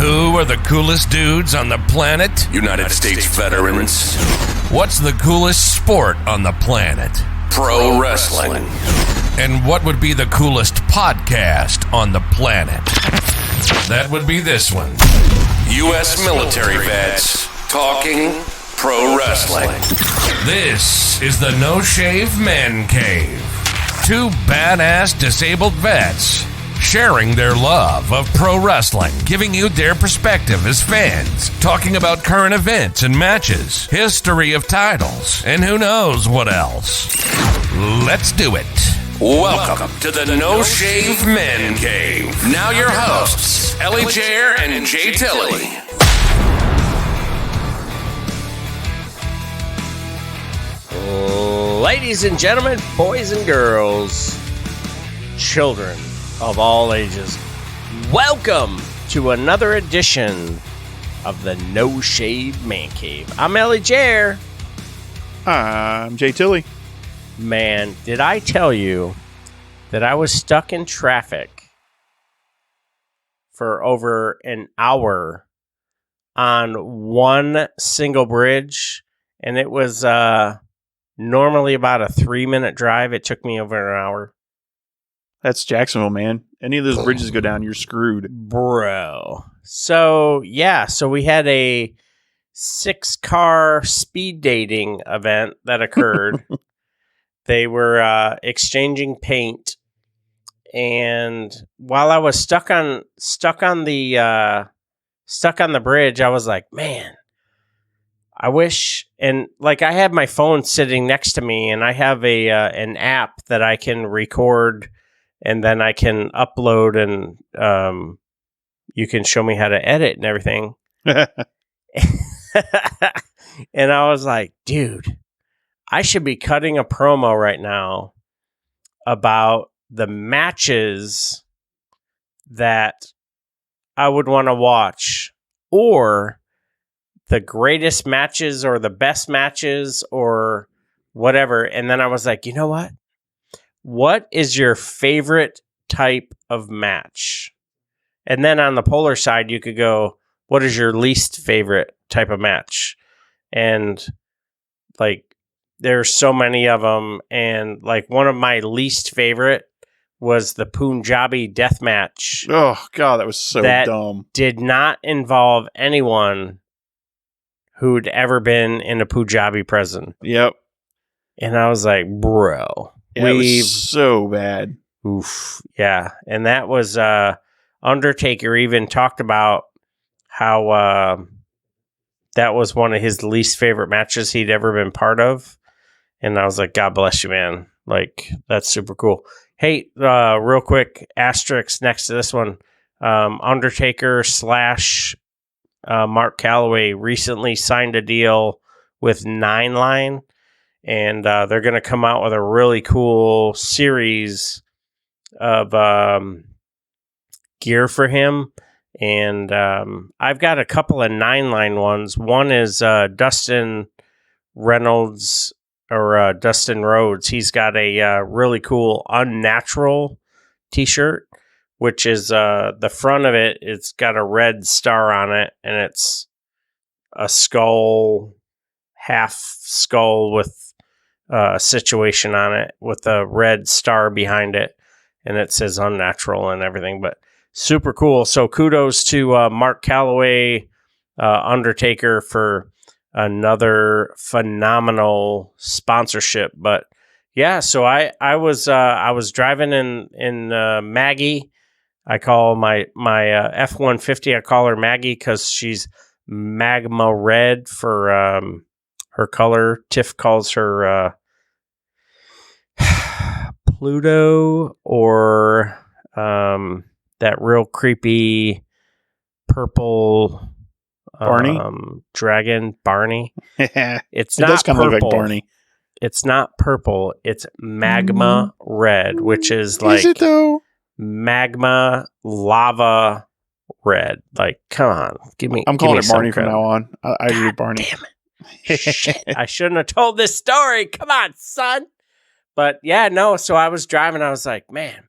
Who are the coolest dudes on the planet? United States veterans. What's the coolest sport on the planet? Pro wrestling. And what would be the coolest podcast on the planet? That would be this one. U.S. military vets talking pro wrestling. This is the No Shave Man Cave. Two badass disabled vets sharing their love of pro wrestling, giving you their perspective as fans, talking about current events and matches, history of titles, and who knows what else. Let's do it. Welcome to the No Shave Men Cave. Now your hosts, Ellie Jair and Jay Tilley. Ladies and gentlemen, boys and girls, children of all ages, welcome to another edition of the No Shave Man Cave. I'm Ellie Jair. I'm Jay Tilley. Man, did I tell you that I was stuck in traffic for over an hour on one single bridge, and it was normally about a 3-minute drive. It took me over an hour. That's Jacksonville, man. Any of those bridges go down, you're screwed. Bro. So we had a 6-car speed dating event that occurred. They were exchanging paint, and while I was stuck on the bridge, I was like, man, I wish. And like, I had my phone sitting next to me, and I have an app that I can record, and then I can upload, and you can show me how to edit and everything. And I was like, dude, I should be cutting a promo right now about the matches that I would want to watch, or the greatest matches, or the best matches, or whatever. And then I was like, you know what? What is your favorite type of match? And then on the polar side, you could go, what is your least favorite type of match? And like, there's so many of them. And like, one of my least favorite was the Punjabi death match. Oh, God, that was so dumb. Did not involve anyone who'd ever been in a Punjabi prison. Yep. And I was like, bro. Yeah, it was so bad. Oof. Yeah. And that was Undertaker even talked about how that was one of his least favorite matches he'd ever been part of. And I was like, God bless you, man. Like, that's super cool. Hey, real quick, asterisk next to this one. Undertaker / Mark Calloway recently signed a deal with Nine Line. And they're going to come out with a really cool series of gear for him. And I've got a couple of Nine Line ones. One is Dustin Reynolds, or Dustin Rhodes. He's got a really cool Unnatural t-shirt, which is the front of it. It's got a red star on it, and it's a skull, half skull with a situation on it with a red star behind it, and it says Unnatural and everything, but super cool. So kudos to Mark Calloway, Undertaker, for another phenomenal sponsorship. But yeah, so I was driving in Maggie. I call my F-150, I call her Maggie because she's magma red for her color. Tiff calls her Pluto, or that real creepy purple Barney dragon, Barney. It's it not does kind of look like purple. Barney. It's not purple. It's magma red, which is like, is it though? Magma lava red. Like, come on, I'm calling it Barney from now on. I agree with Barney. Damn it! Shit, I shouldn't have told this story. Come on, son. But yeah, no. So I was driving. I was like, man,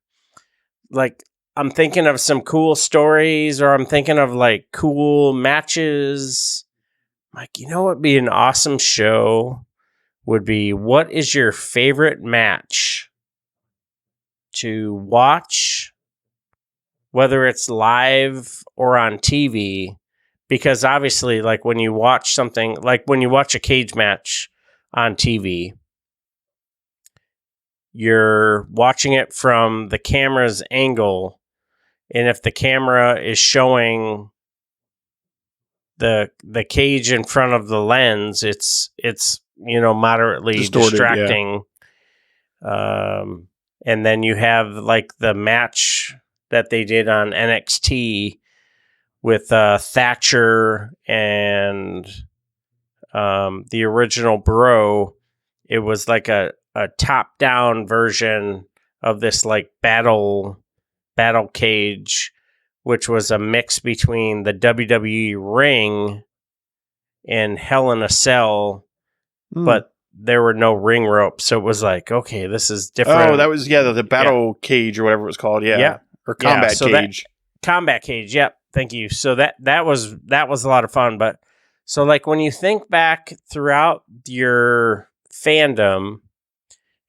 like I'm thinking of some cool stories, or I'm thinking of like cool matches. Like, you know what would be an awesome show would be, what is your favorite match to watch, whether it's live or on TV? Because obviously, like when you watch something, like when you watch a cage match on TV, you're watching it from the camera's angle. And if the camera is showing the cage in front of the lens, it's moderately Distorted, distracting. Yeah. And then you have like the match that they did on NXT with Thatcher and the original Bro. It was like a top-down version of this like battle cage, which was a mix between the WWE ring and Hell in a Cell, but there were no ring ropes. So it was like, okay, this is different. Oh, that was, the battle cage or whatever it was called. Yeah. Yeah. Or combat cage. Combat cage. Yep. Thank you. So that was a lot of fun. But so like when you think back throughout your fandom,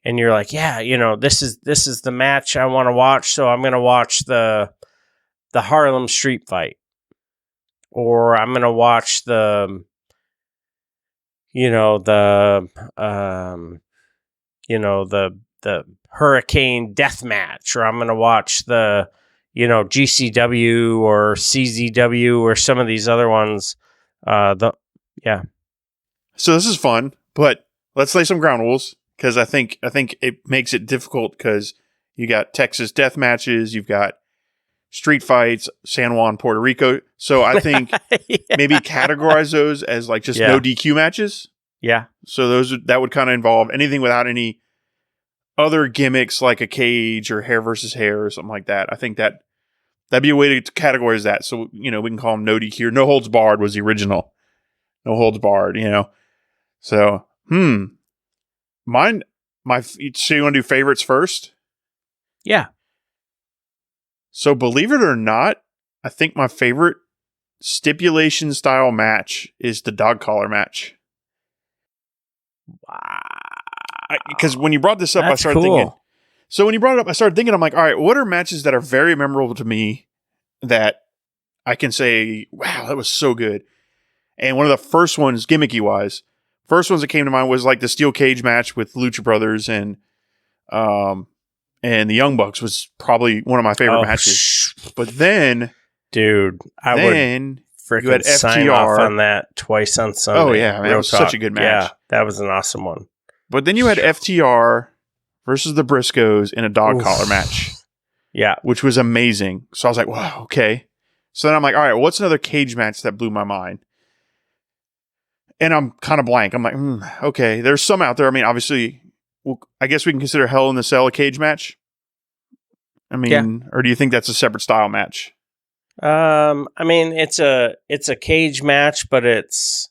and you're like, yeah, this is the match I want to watch, so I'm going to watch the Harlem Street Fight, or I'm going to watch the Hurricane Death Match, or I'm going to watch the GCW or CZW or some of these other ones. So this is fun, but let's lay some ground rules. Because I think it makes it difficult because you got Texas death matches, you've got street fights, San Juan, Puerto Rico. So I think maybe categorize those as like just no DQ matches. Yeah. So that would kind of involve anything without any other gimmicks like a cage or hair versus hair or something like that. I think that'd be a way to categorize that. So we can call them no DQ. No holds barred was the original. No holds barred. So Mine, so you want to do favorites first? Yeah. So believe it or not, I think my favorite stipulation style match is the dog collar match. Wow. Because when you brought this up, That's I started thinking. So when you brought it up, I started thinking, I'm like, all right, what are matches that are very memorable to me that I can say, wow, that was so good. And one of the first ones, gimmicky wise, first ones that came to mind was like the steel cage match with Lucha Brothers and the Young Bucks was probably one of my favorite matches. But then, dude, I would freaking sign off on that twice on Sunday. Oh yeah, man, it was such a good match. Yeah, that was an awesome one. But then you had FTR versus the Briscoes in a dog collar match. Yeah, which was amazing. So I was like, wow, okay. So then I'm like, all right, what's another cage match that blew my mind? And I'm kind of blank. I'm like, okay, there's some out there. I mean, obviously, I guess we can consider Hell in the Cell a cage match. I mean, or do you think that's a separate style match? I mean, it's a cage match, but it's,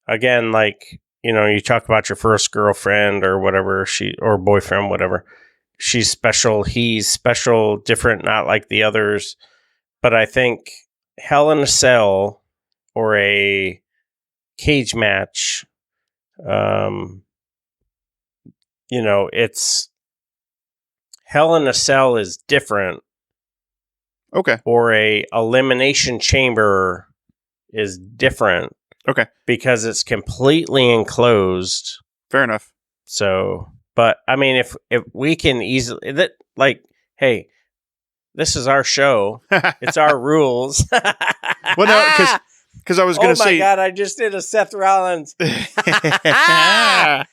again, like, you talk about your first girlfriend or whatever, or boyfriend, whatever. She's special, he's special, different, not like the others. But I think Hell in a Cell or a cage match, it's Hell in a Cell is different. Okay. Or a Elimination Chamber is different. Okay. Because it's completely enclosed. Fair enough. So, but I mean, if we can easily hey, this is our show. It's our rules. Well, no, because I was going to say, oh my God, I just did a Seth Rollins. I've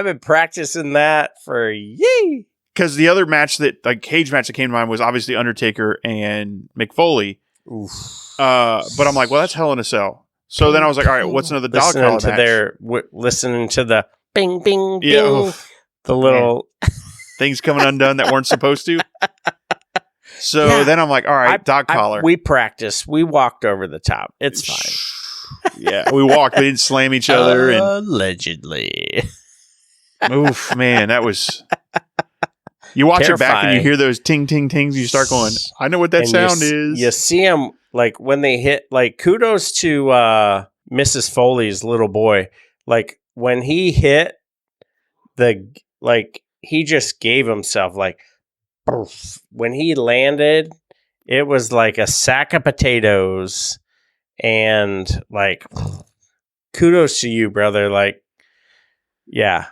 been practicing that for yee. Because the other match cage match that came to mind was obviously Undertaker and Mick Foley. Oof. But I'm like, well, that's Hell in a Cell. So then I was like, all right, what's another dog collar match? Listening to the bing, bing, bing. Yeah, the little things coming undone that weren't supposed to. So then I'm like, all right, dog collar. We practiced. We walked over the top. It's fine. Yeah, we walked. We didn't slam each other. Allegedly. Oof, man, that was You watch it back and you Terrifying. hear those ting, ting, tings. You start going, I know what that And sound you, is. You see them like when they hit. Like kudos to Mrs. Foley's little boy. Like when he hit he just gave himself like poof. When he landed, it was like a sack of potatoes, and like kudos to you, brother. Like, yeah,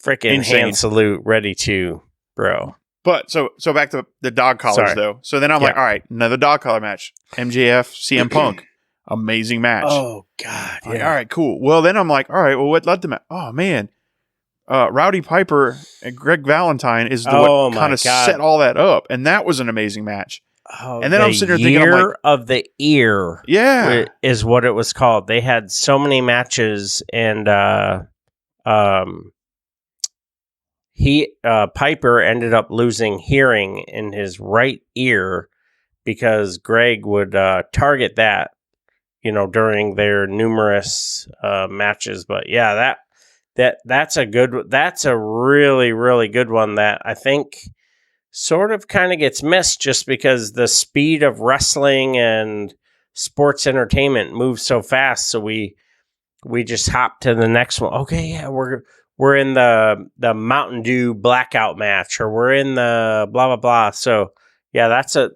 freaking Insane. hand salute, ready to, bro. But so back to the dog collars, Sorry. though. So then I'm like, all right, another dog collar match. MJF, CM Punk. Amazing match. Oh God, Like, all right, cool. Well, then I'm like, all right, well, what led to match? Oh, man. Rowdy Piper and Greg Valentine is what kind of set all that up. And that was an amazing match. Oh, And then I'm sitting there thinking, I'm like, of the ear. yeah. Is what it was called. They had so many matches, and Piper ended up losing hearing in his right ear because Greg would target that, during their numerous matches. But yeah, that's a really, really good one that I think sort of kind of gets missed just because the speed of wrestling and sports entertainment moves so fast. So we just hop to the next one. Okay, yeah, we're in the Mountain Dew blackout match, or we're in the blah blah blah. So yeah, that's a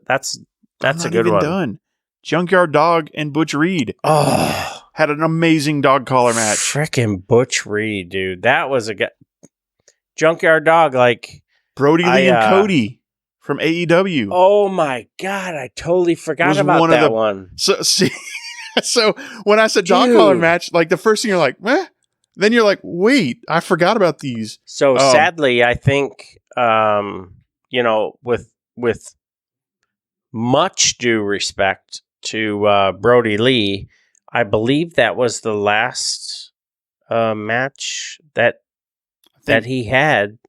good one. Done. Junkyard Dog and Butch Reed had an amazing dog collar match. Frickin' Butch Reed, dude, that was a Junkyard Dog, like Brody Lee and Cody from AEW. Oh my God, I totally forgot Was about one of that the- one. So see, so when I said dog collar match, like the first thing you're like, meh. Then you're like, wait, I forgot about these. So sadly, I think, with much due respect to Brody Lee, I believe that was the last match that he had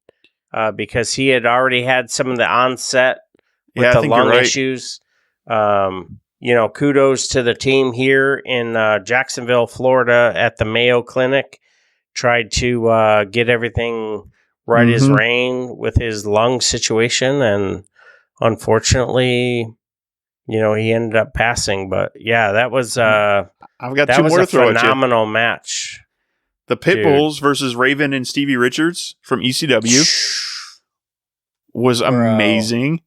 because he had already had some of the onset with the lung issues. Kudos to the team here in Jacksonville, Florida at the Mayo Clinic. Tried to get everything right as rain with his lung situation, and unfortunately, he ended up passing. But yeah, that was I've got that two was more a to throw at you. phenomenal match. The Pitbulls versus Raven and Stevie Richards from ECW was amazing.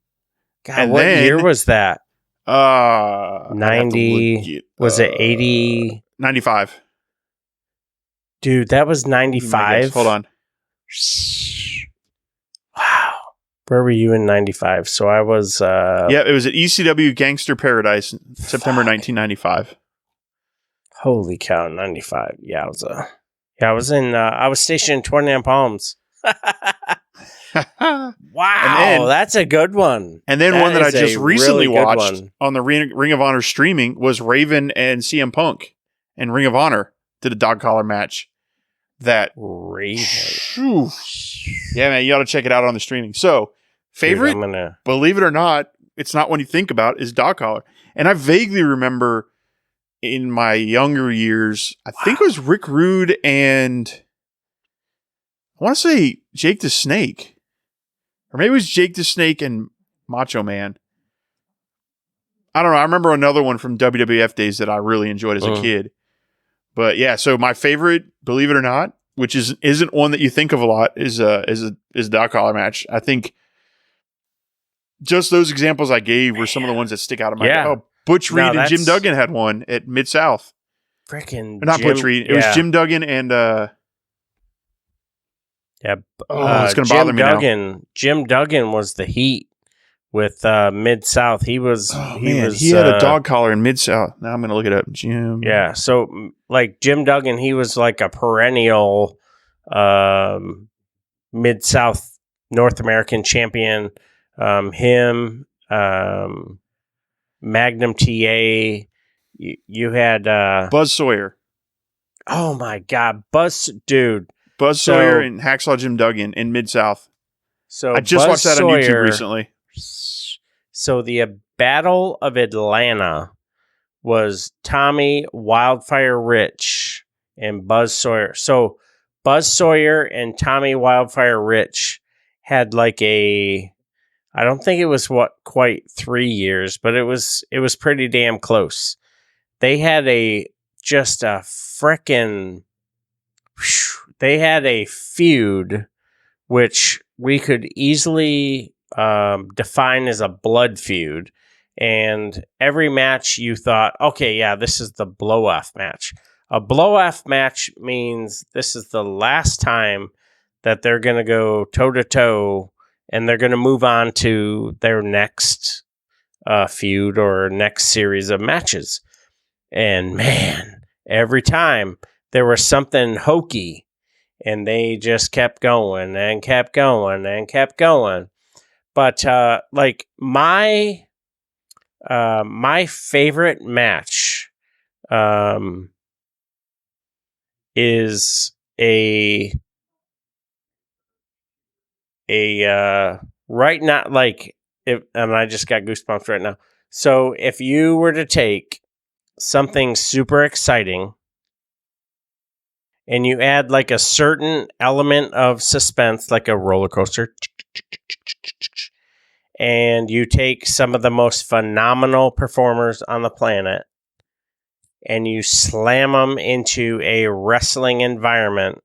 God, And what then- year was that? I'd have to 90 look it Was it up. 80? 95. Dude, that was 95. Hold on. Wow. Where were you in 95? So I was Yeah, it was at ECW Gangster Paradise, September 1995. Holy cow, 95. Yeah, I was stationed in 29 Palms. Wow, And then- that's a good one. And then That one that I is a just recently really good watched one. on the Ring of Honor streaming was Raven and CM Punk, and Ring of Honor did a dog collar match. That Raven. Phew. Yeah, man, you ought to check it out on the streaming. So, favorite, Dude, I'm gonna. believe it or not, it's not one you think about, is dog collar. And I vaguely remember in my younger years, I think it was Rick Rude and I want to say Jake the Snake. Or maybe it was Jake the Snake and Macho Man. I don't know. I remember another one from WWF days that I really enjoyed as a kid. But yeah, so my favorite, believe it or not, which isn't one that you think of a lot, is a dog collar match. I think just those examples I gave were some of the ones that stick out of my head. Yeah. Oh, Butch Reed and Jim that's- Duggan had one at Mid-South. Freaking. Not Butch Reed. It was Jim Duggan and Yeah. it's going to bother me now. Jim Duggan was the Heat with Mid-South. He was. Oh, he man, was. he had a dog collar in Mid-South. Now I'm going to look it up. Jim. Yeah. So, like Jim Duggan, he was like a perennial Mid-South North American champion. Magnum TA. You had. Buzz Sawyer. Oh my God, dude. Buzz So- Sawyer and Hacksaw Jim Duggan in Mid-South. So I just Buzz watched that on YouTube Sawyer- recently. So the Battle of Atlanta was Tommy Wildfire Rich and Buzz Sawyer. So Buzz Sawyer and Tommy Wildfire Rich had like I don't think it was quite 3 years, but it was pretty damn close. They had just a frickin' they had a feud which we could easily define as a blood feud. And every match you thought, okay, yeah, this is the blow-off match. A blow-off match means this is the last time that they're going to go toe-to-toe and they're going to move on to their next feud or next series of matches. And man, every time there was something hokey and they just kept going and kept going and kept going. But like my favorite match is a right now, like, and I just got goosebumps right now. So if you were to take something super exciting and you add like a certain element of suspense, like a roller coaster, and you take some of the most phenomenal performers on the planet and you slam them into a wrestling environment,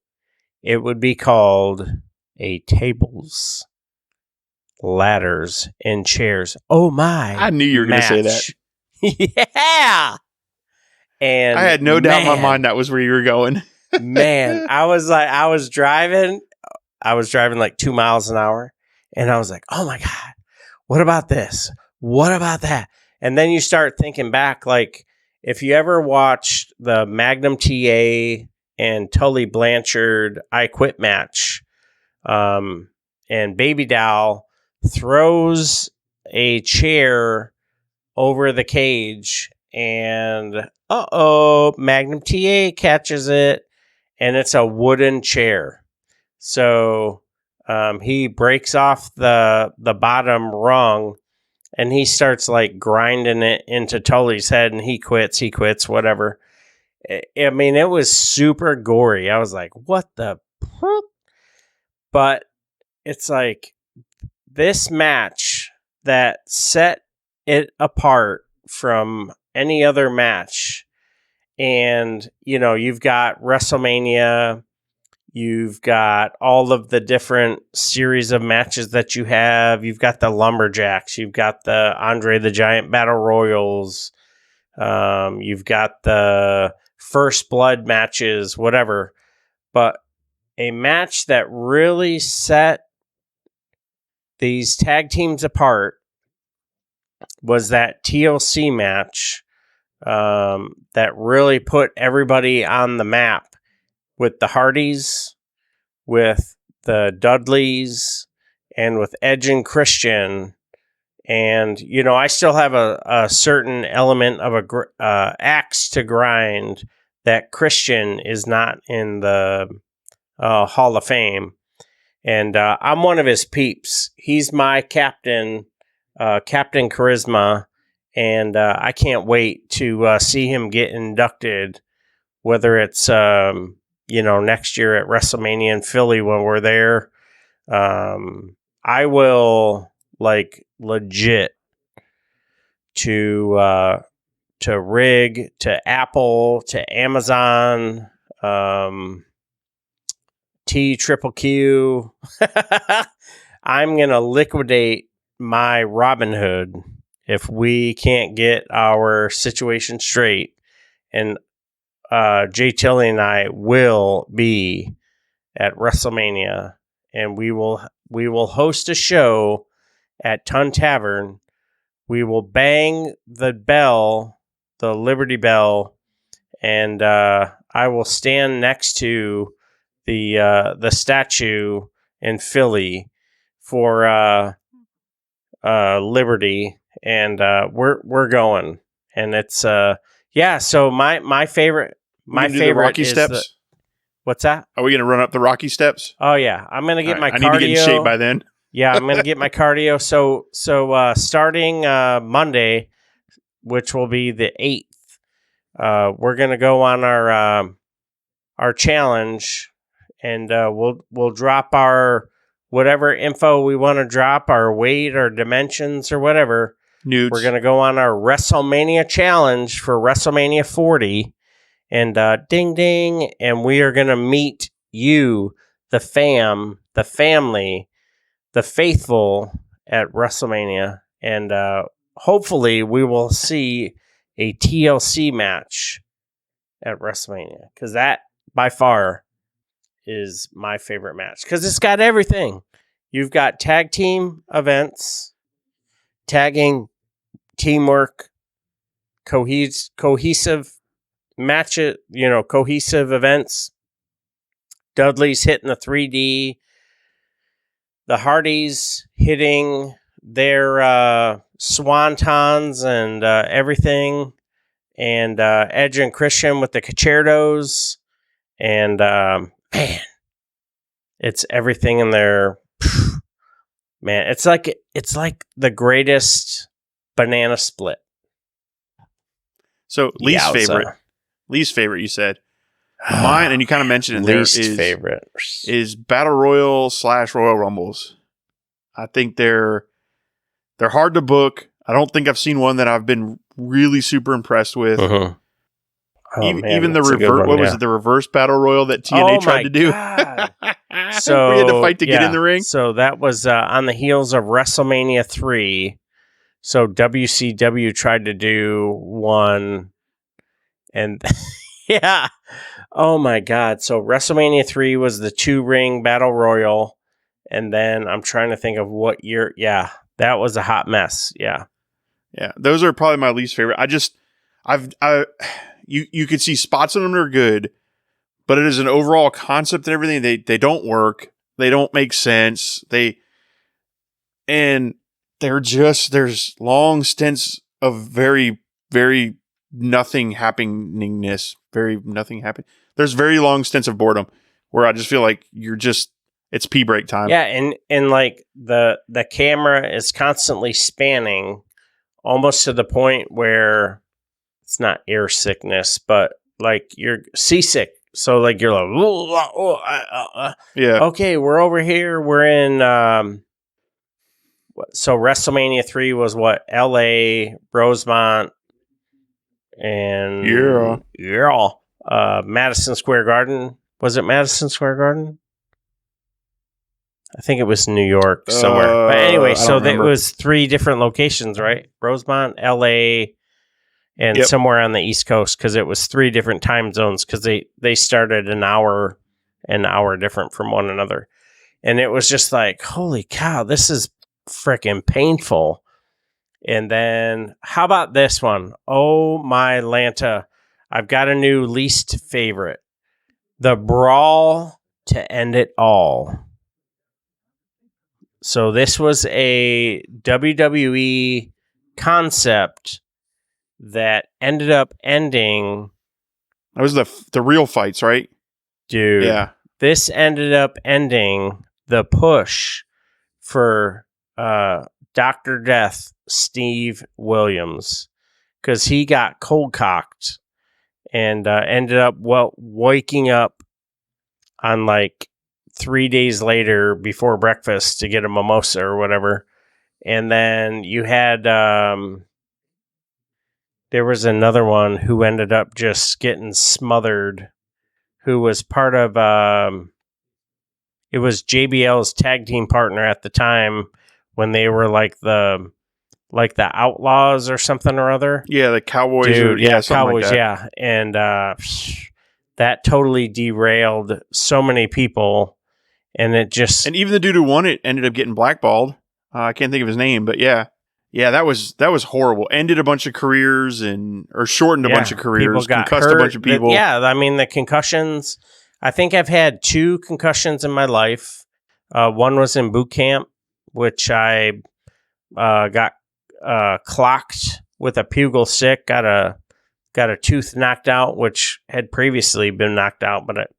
it would be called a tables, ladders, and chairs. Oh my. I knew you were going to say that. Yeah. And I had no doubt in my mind that was where you were going. Man, I was driving like 2 miles an hour, and I was like, oh my God, what about this? What about that? And then you start thinking back, like, if you ever watched the Magnum TA and Tully Blanchard I Quit match, and Baby Doll throws a chair over the cage, and Magnum TA catches it, and it's a wooden chair. So he breaks off the bottom rung, and he starts like grinding it into Tully's head, and he quits, whatever. I mean, it was super gory. I was like, what the? But it's like this match that set it apart from any other match. And, you know, you've got WrestleMania, you've got all of the different series of matches that you have. You've got the Lumberjacks, you've got the Andre the Giant Battle Royals, you've got the First Blood matches, whatever. But a match that really set these tag teams apart was that TLC match that really put everybody on the map, with the Hardys, with the Dudleys, and with Edge and Christian. And, you know, I still have a certain element of a axe to grind that Christian is not in the Hall of Fame. And I'm one of his peeps. He's my captain, Captain Charisma. And I can't wait to see him get inducted, whether it's, next year at WrestleMania in Philly when we're there. I will, like, legit to Rig, to Apple, to Amazon, TQQQ. I'm going to liquidate my Robinhood if we can't get our situation straight. And Jay Tilly and I will be at WrestleMania, and we will host a show at Ton Tavern. We will bang the bell, the Liberty Bell, and I will stand next to the statue in Philly for Liberty, and we're going, and it's So my favorite Rocky is steps. What's that? Are we going to run up the Rocky steps? Oh yeah, I'm gonna get my cardio. I need to get in shape by then. Yeah, I'm gonna get my cardio. So starting Monday, which will be the 8th, we're gonna go on our challenge, and we'll drop our whatever info we want to drop, our weight or dimensions or whatever. Nudes. We're going to go on our WrestleMania challenge for WrestleMania 40. And ding, ding. And we are going to meet you, the fam, the family, the faithful at WrestleMania. And hopefully we will see a TLC match at WrestleMania. Because that, by far, is my favorite match. Because it's got everything. You've got tag team events, tagging, teamwork, cohesive match it, cohesive events. Dudley's hitting the 3D. The Hardys hitting their swantons and everything. And Edge and Christian with the concertos. And man, it's everything in there. Man, it's like the greatest banana split. So least favorite, you said. Mine, and you kind of mentioned it there, favorite is Battle Royal / Royal Rumbles. I think they're hard to book. I don't think I've seen one that I've been really super impressed with. Uh-huh. Even the reverse, was it? The reverse Battle Royal that TNA tried to do. So we had to fight to get in the ring. So that was on the heels of WrestleMania 3. So WCW tried to do one, and yeah. Oh my God. So WrestleMania 3 was the 2-ring battle royal. And then I'm trying to think of what year. Yeah. That was a hot mess. Yeah. Yeah. Those are probably my least favorite. You could see spots on them that are good, but it is an overall concept and everything. They don't work. They don't make sense. There's long stints of very, very nothing happeningness. Very nothing happen. There's very long stints of boredom where I just feel like it's pee break time. Yeah, and like the camera is constantly spanning almost to the point where it's not air sickness, but like you're seasick. So like you're like, yeah. Okay, we're over here. We're in. So WrestleMania 3 was what? LA, Rosemont, and Madison Square Garden. Was it Madison Square Garden? I think it was New York somewhere. But anyway, so it was 3 different locations, right? Rosemont, LA, and somewhere on the East Coast, because it was 3 different time zones, because they started an hour different from one another. And it was just like, holy cow, this is freaking painful. And then how about this one? Oh my Lanta. I've got a new least favorite. The brawl to end it all. So this was a WWE concept that ended up ending. That was the real fights, right? Dude. Yeah. This ended up ending the push for Dr. Death, Steve Williams, because he got cold cocked and ended up waking up on like 3 days later before breakfast to get a mimosa or whatever. And then you had there was another one who ended up just getting smothered, who was part of it was JBL's tag team partner at the time when they were like the Outlaws or something or other. Yeah, the Cowboys. Dude, Cowboys, like yeah. And that totally derailed so many people. And it just... And even the dude who won it ended up getting blackballed. I can't think of his name, but yeah. Yeah, that was horrible. Ended a bunch of careers or shortened a bunch of careers. Concussed a bunch of people. The concussions... I think I've had 2 concussions in my life. One was in boot camp, which I got clocked with a pugil stick. Got a tooth knocked out, which had previously been knocked out. But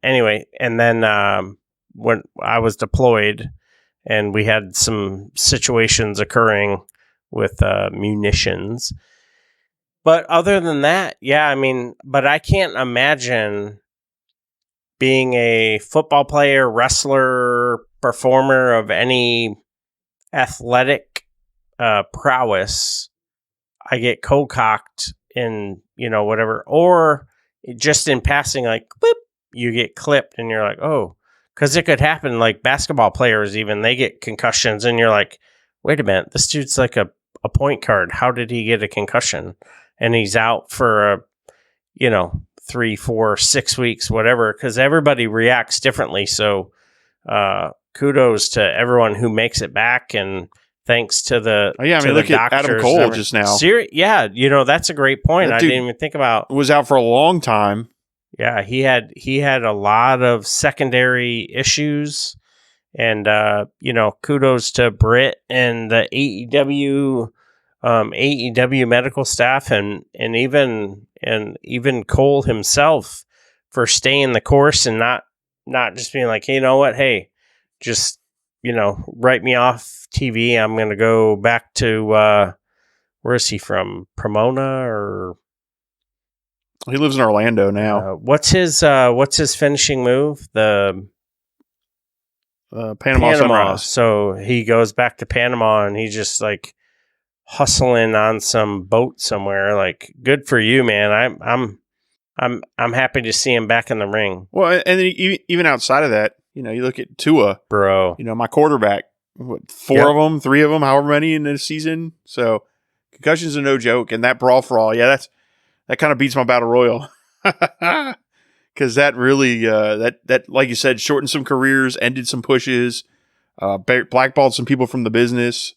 anyway, and then when I was deployed, and we had some situations occurring with munitions. But other than that, yeah, I mean, but I can't imagine being a football player, wrestler, performer of any athletic prowess, I get cold-cocked in, whatever, or just in passing, like, whoop, you get clipped and you're like, oh, because it could happen. Like basketball players, even they get concussions and you're like, wait a minute, this dude's like a point guard. How did he get a concussion? And he's out for 3, 4, 6 weeks, whatever, because everybody reacts differently. So kudos to everyone who makes it back, and thanks to the look at Adam Cole just now. That's a great point. I didn't even think about. Was out for a long time. Yeah, he had a lot of secondary issues, and kudos to Britt and the AEW medical staff, and even Cole himself for staying the course and not just being like, hey, you know what, hey, just write me off TV. I'm gonna go back to where is he from? Pomona or. He lives in Orlando now. What's his finishing move? The Panama Sunrise. So he goes back to Panama and he's just like hustling on some boat somewhere. Like, good for you, man. I'm happy to see him back in the ring. Well, and then even outside of that, you look at Tua, bro. My quarterback. Four of them, 3 of them, however many in the season. So concussions are no joke, and that brawl for all, that kind of beats my battle royal, because that really that like you said, shortened some careers, ended some pushes, blackballed some people from the business.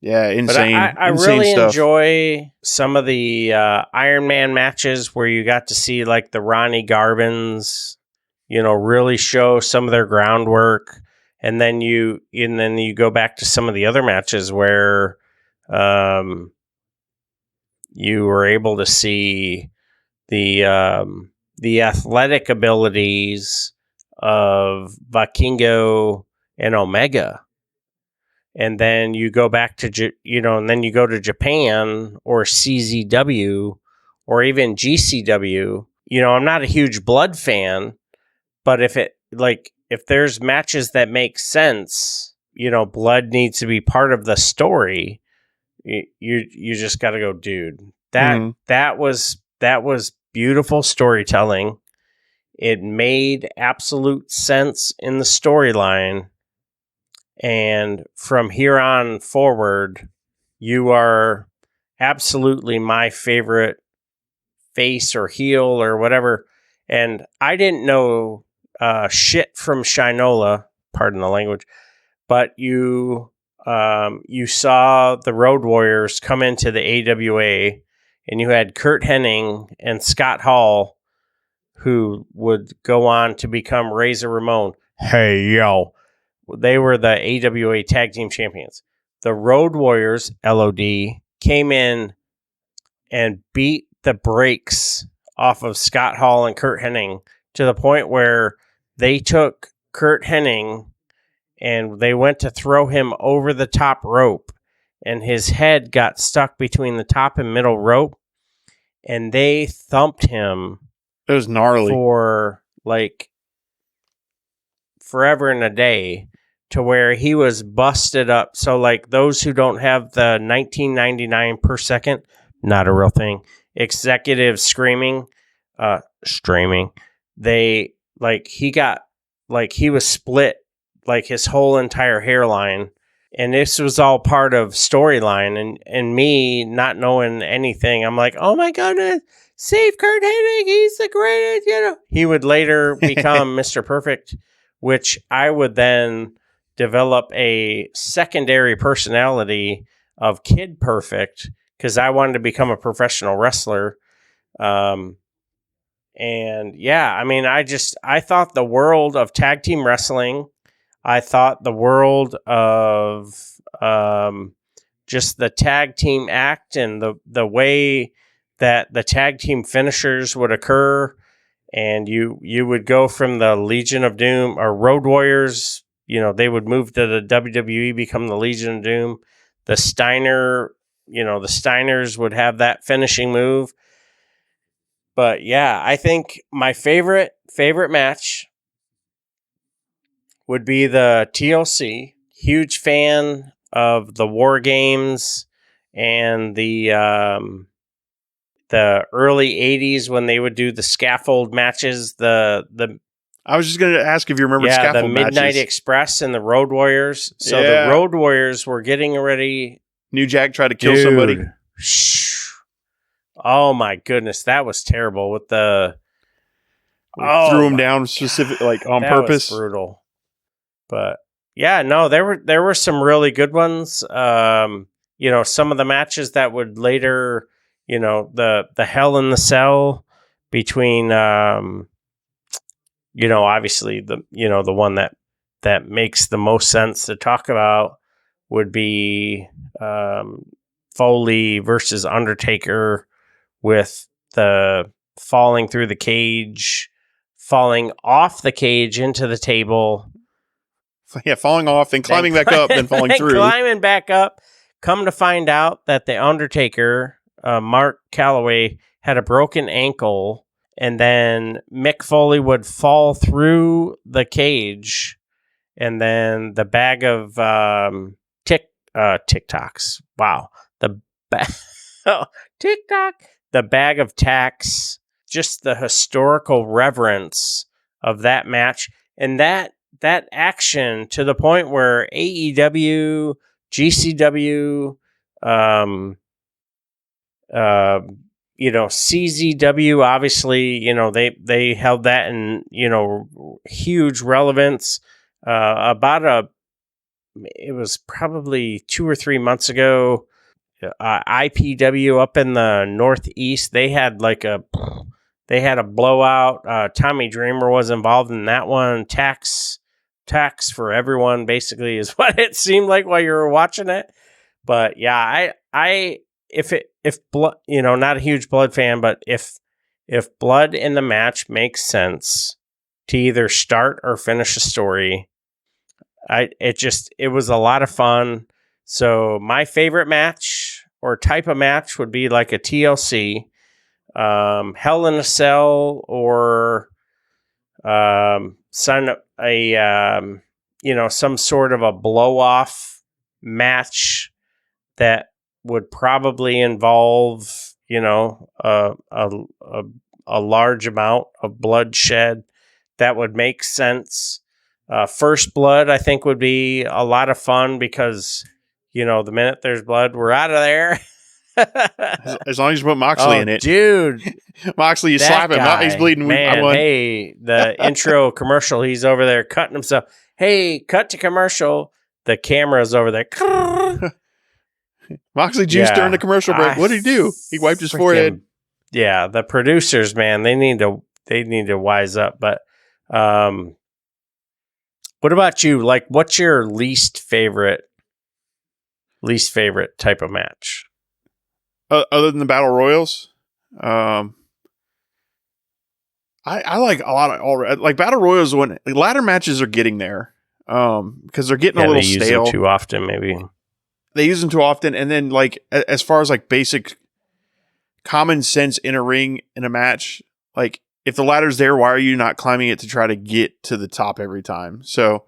Yeah, insane. But I insane really stuff. enjoy some of the Iron Man matches where you got to see like the Ronnie Garbins, really show some of their groundwork, and then you go back to some of the other matches where you were able to see the athletic abilities of Vikingo and Omega. And then you go back to, and then you go to Japan or CZW or even GCW. I'm not a huge Blood fan, but if there's matches that make sense, Blood needs to be part of the story. You just got to go, dude. That was beautiful storytelling. It made absolute sense in the storyline. And from here on forward, you are absolutely my favorite face or heel or whatever. And I didn't know shit from Shinola, pardon the language, but you saw the Road Warriors come into the AWA, and you had Kurt Hennig and Scott Hall, who would go on to become Razor Ramon. Hey, yo. They were the AWA Tag Team Champions. The Road Warriors, LOD, came in and beat the brakes off of Scott Hall and Kurt Hennig to the point where they took Kurt Hennig and they went to throw him over the top rope, and his head got stuck between the top and middle rope, and they thumped him. It was gnarly. For like forever and a day, to where he was busted up. So like those who don't have the 1999 per second, not a real thing, executive streaming, they like he was split like his whole entire hairline, and this was all part of storyline, and me not knowing anything, I'm like, oh my goodness, save Kurt Hennig, he's the greatest, He would later become Mr. Perfect, which I would then develop a secondary personality of Kid Perfect, because I wanted to become a professional wrestler. And yeah, I mean, I thought the world of tag team wrestling, I thought the world of just the tag team act and the way that the tag team finishers would occur, and you would go from the Legion of Doom or Road Warriors, they would move to the WWE, become the Legion of Doom. The Steiners would have that finishing move. But yeah, I think my favorite match would be the TLC. Huge fan of the War Games and the early 80s when they would do the scaffold matches, the I was just going to ask if you remember the scaffold Midnight matches. Express and the Road Warriors. So Yeah. the Road Warriors were getting ready. New Jack tried to kill somebody. Oh my goodness, that was terrible with the Threw him my down specific, like on that purpose. was brutal. But yeah, no, there were some really good ones. You know, some of the matches that would later, you know, the Hell in the Cell between you know, obviously the one that makes the most sense to talk about would be Foley versus Undertaker, with the falling through the cage, falling off the cage into the table. Yeah, falling off, then climbing back up, then falling through. Climbing back up. Come to find out that the Undertaker, Mark Calloway, had a broken ankle, and then Mick Foley would fall through the cage, and then the bag of TikToks. Wow, TikTok. The bag of tacks. Just the historical reverence of that match, and that action to the point where AEW, GCW, you know, CZW, obviously, you know, they held that in, you know, huge relevance. It was probably 2 or 3 months ago. IPW up in the Northeast, they had a blowout. Tommy Dreamer was involved in that one. Tax for everyone, basically, is what it seemed like while you were watching it. But yeah, if blood, you know, not a huge Blood fan, but if blood in the match makes sense to either start or finish a story, it was a lot of fun. So my favorite match or type of match would be like a TLC, Hell in a Cell, or some sort of a blow off match that would probably involve, you know, a large amount of bloodshed. That would make sense. First Blood, I think, would be a lot of fun because, you know, the minute there's blood, we're out of there. As long as you put Moxley in it. Dude. Moxley, you slap him. He's bleeding. Man, I won. hey, the intro commercial, he's over there cutting himself. Hey, cut to commercial. The camera's over there. Moxley juiced during the commercial break. What did he do? He wiped his forehead. Yeah, the producers, man, they need to wise up. But what about you? Like, what's your least favorite type of match? Other than the Battle Royals, I like a lot of like Battle Royals when ladder matches are getting there, because they're getting a little stale. Use them too often, maybe. They use them too often, and then like as far as like basic common sense in a ring in a match, like if the ladder's there, why are you not climbing it to try to get to the top every time? So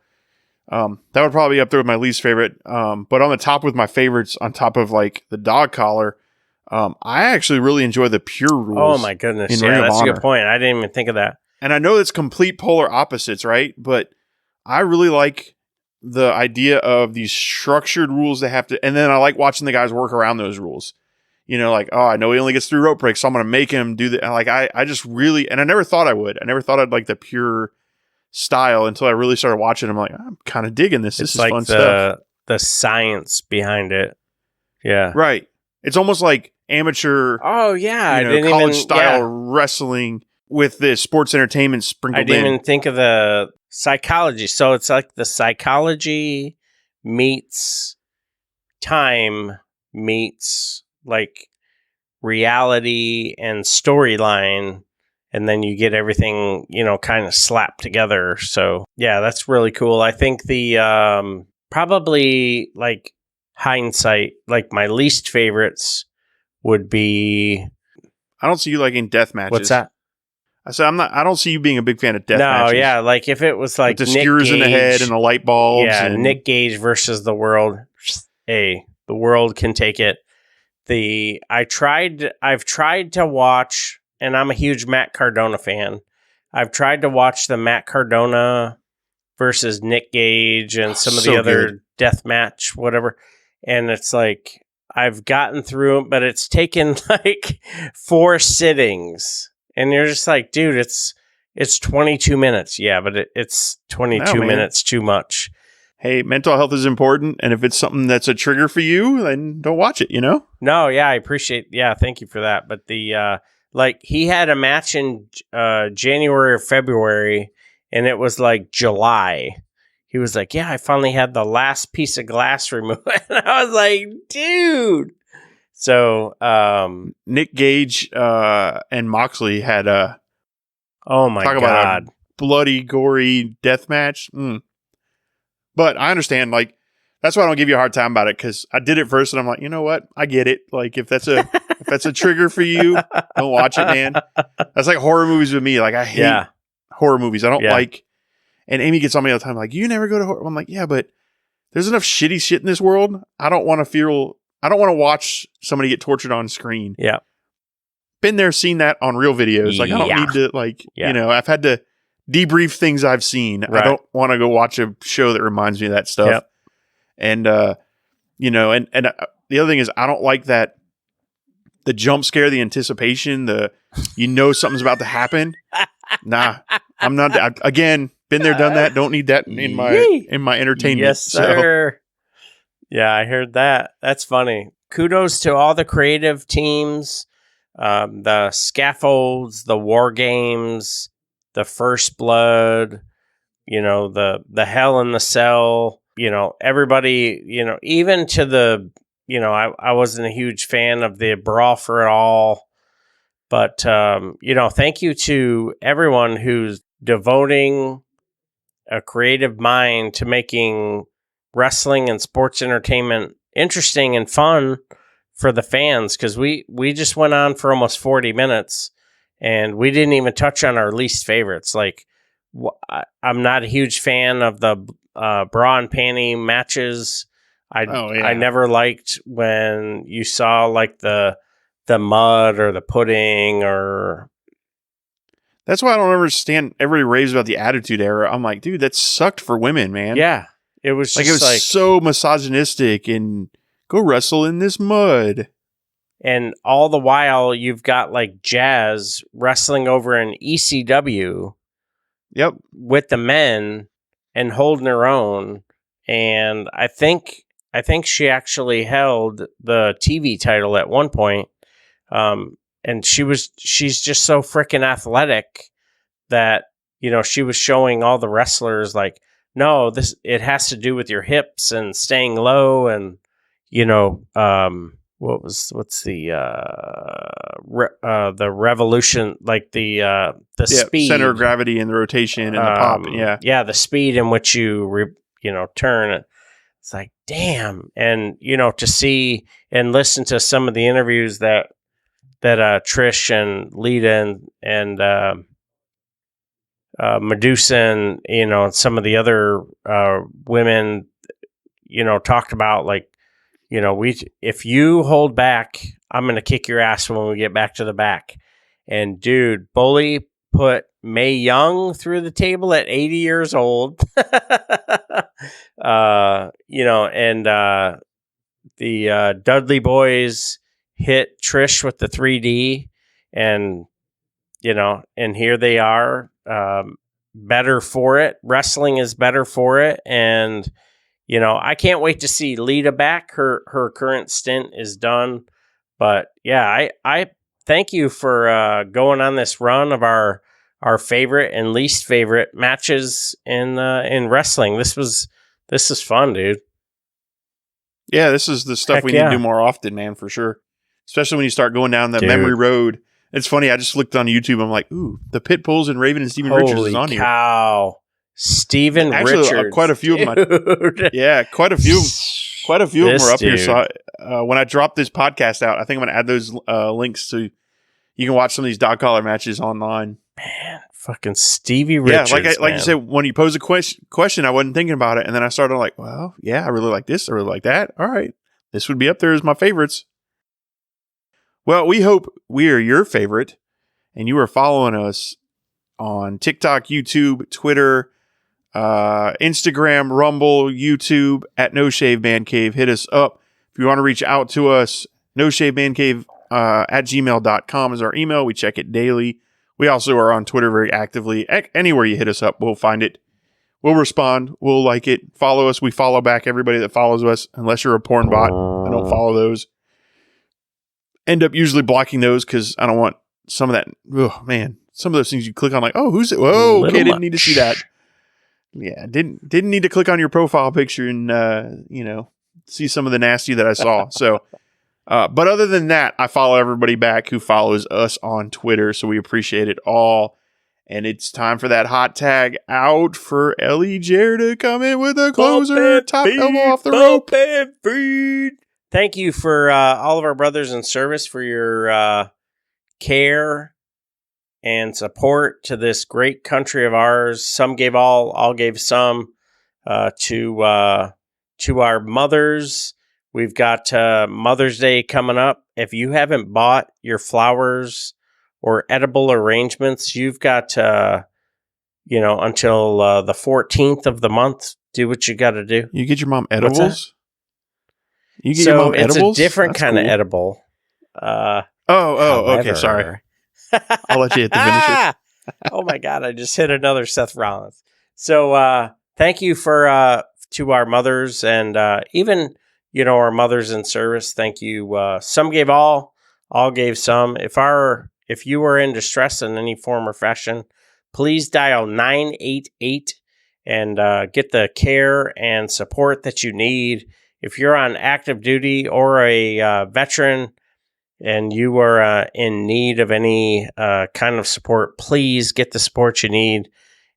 that would probably be up there with my least favorite. But on the top with my favorites, on top of like the dog collar, I actually really enjoy the pure rules. Oh my goodness. Yeah, that's a good point. I didn't even think of that. And I know it's complete polar opposites, right? But I really like the idea of these structured rules they have to, and then I like watching the guys work around those rules. You know, like, oh, I know he only gets 3 rope breaks, so I'm going to make him do that. Like, I just really, and I never thought I would. I never thought I'd like the pure style until I really started watching. I'm like, I'm kind of digging this. This is like fun stuff. The science behind it. Yeah. Right. It's almost like amateur, oh yeah, college style wrestling with this sports entertainment sprinkled in. I didn't even think of the psychology. So it's like the psychology meets time meets like reality and storyline, and then you get everything, you know, kind of slapped together. So yeah, that's really cool. I think the probably like hindsight, like my least favorites would be, I don't see you liking death matches. what's that? I said, I don't see you being a big fan of death No, matches. yeah, like if it was like With the Nick skewers in the head Gage- and the light bulbs. yeah, and Nick Gage versus the world. Hey, the world can take it. I've tried to watch, and I'm a huge Matt Cardona fan. I've tried to watch the Matt Cardona versus Nick Gage and some of the So other good. death match, whatever. And it's like I've gotten through it, but it's taken like 4 sittings, and you're just like, dude, it's 22 minutes. Yeah, but it's 22 No, man. minutes too much. Hey, mental health is important, and if it's something that's a trigger for you, then don't watch it, you know? No, yeah, I appreciate. Yeah, thank you for that. But like he had a match in January or February, and it was like July. He was like, "Yeah, I finally had the last piece of glass removed," and I was like, "Dude." So, Nick Gage and Moxley had a oh my Talk about god, bloody, gory death match. But I understand, like, that's why I don't give you a hard time about it, because I did it first, and I'm like, you know what? I get it. Like, if that's a trigger for you, don't watch it, man. That's like horror movies with me. Like, I hate yeah, horror movies. I don't Yeah. like. And Amy gets on me all the time, like, you never go to horror. I'm like, yeah, but there's enough shitty shit in this world. I don't want to watch somebody get tortured on screen. yeah, Been there, seen that on real videos. Like, I don't Yeah. need to, like, Yeah. I've had to debrief things I've seen. Right. I don't want to go watch a show that reminds me of that stuff. Yep. And, and the other thing is, I don't like that, the jump scare, the anticipation, something's about to happen. Nah, I'm not, again, been there, done that. Don't need that in my entertainment. yes, sir. Yeah, I heard that. That's funny. Kudos to all the creative teams, the scaffolds, the war games, the First Blood, the Hell in the Cell, everybody, even to the, I wasn't a huge fan of the Brawl for It All, but, thank you to everyone who's devoting a creative mind to making wrestling and sports entertainment interesting and fun for the fans, because we just went on for almost 40 minutes and we didn't even touch on our least favorites. Like, I'm not a huge fan of the bra and panty matches. I never liked when you saw like the mud or the pudding or... That's why I don't understand. Everybody raves about the Attitude Era. I'm like, dude, that sucked for women, man. Yeah, it was Like, just it was so misogynistic and go wrestle in this mud. and all the while you've got like Jazz wrestling over in ECW Yep. with the men and holding her own. And I think she actually held the TV title at one point. And she's just so freaking athletic that, she was showing all the wrestlers like, no, it has to do with your hips and staying low. And, what's the revolution, like the speed, Center of gravity and the rotation and the pop. Yeah. Yeah. The speed in which you, turn it. It's like, damn. And, to see and listen to some of the interviews that Trish and Lita and Medusa and, some of the other women, talked about, like, if you hold back, I'm going to kick your ass when we get back to the back. And dude, Bully put Mae Young through the table at 80 years old. And the Dudley Boys hit Trish with the 3D, and and here they are, better for it. Wrestling is better for it, and I can't wait to see Lita back. Her current stint is done, but yeah, I thank you for going on this run of our favorite and least favorite matches in wrestling. This is fun, dude. Yeah, this is the stuff Heck we need yeah. to do more often, man, for sure. Especially when you start going down the Dude. memory road. It's funny, I just looked on YouTube, I'm like, ooh, the Pitbulls and Raven and Steven Richards Holy is on here. cow. Steven Actually, Richards. quite a few of dude. Yeah, quite a few of them This were up here. dude. So when I drop this podcast out, I think I'm going to add those links so you can watch some of these dog collar matches online. Man, fucking Stevie Richards. Yeah, like you said, when you pose a question, I wasn't thinking about it, and then I started like, well, yeah, I really like this, I really like that. All right, this would be up there as my favorites. Well, we hope we are your favorite, and you are following us on TikTok, YouTube, Twitter, Instagram, Rumble, YouTube at No Shave Man Cave. Hit us up if you want to reach out to us. NoShaveManCave at gmail.com is our email. We check it daily. We also are on Twitter very actively. Anywhere you hit us up, we'll find it. We'll respond. We'll like it. Follow us. We follow back everybody that follows us, unless you're a porn bot. I don't follow those. End up usually blocking those because I don't want some of that. Oh, man. Some of those things you click on like, oh, who's it? Whoa, okay, didn't need to see that. Yeah, didn't need to click on your profile picture and, see some of the nasty that I saw. So, but other than that, I follow everybody back who follows us on Twitter. So we appreciate it all. And it's time for that hot tag out for Ellie Jair to come in with a closer, top elbow off the rope. Thank you for all of our brothers in service for your care and support to this great country of ours. Some gave all gave some to our mothers. We've got Mother's Day coming up. If you haven't bought your flowers or edible arrangements, you've got, until the 14th of the month. Do what you got to do. You get your mom edibles? You get your mom edibles? It's a different kind of edible. Okay, sorry. I'll let you hit the finisher. Oh my God, I just hit another Seth Rollins. So thank you for to our mothers and even our mothers in service. Thank you. Some gave all gave some. If you are in distress in any form or fashion, please dial 988 and get the care and support that you need. If you're on active duty or a veteran and you are in need of any kind of support, please get the support you need.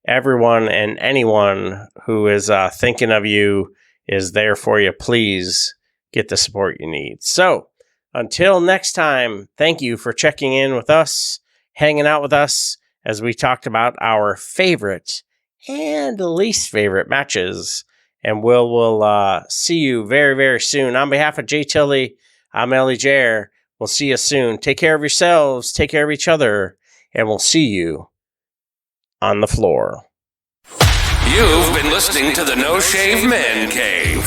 Everyone and anyone who is thinking of you is there for you. Please get the support you need. So until next time, thank you for checking in with us, hanging out with us as we talked about our favorite and least favorite matches. And we'll see you very, very soon. On behalf of Jay Tilly, I'm Ellie Jair. We'll see you soon. Take care of yourselves. Take care of each other. And we'll see you on the floor. You've been listening to the No Shave Man Cave.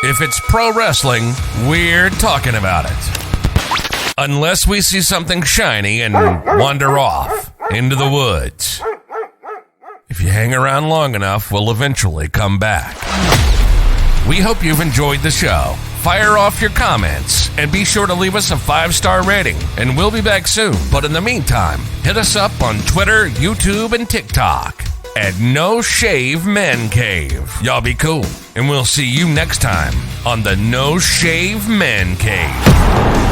If it's pro wrestling, we're talking about it. Unless we see something shiny and wander off into the woods. If you hang around long enough, we'll eventually come back. We hope you've enjoyed the show. Fire off your comments and be sure to leave us a 5-star rating, and we'll be back soon. But in the meantime, hit us up on Twitter, YouTube, and TikTok at No Shave Men Cave. Y'all be cool, and we'll see you next time on the No Shave Men Cave.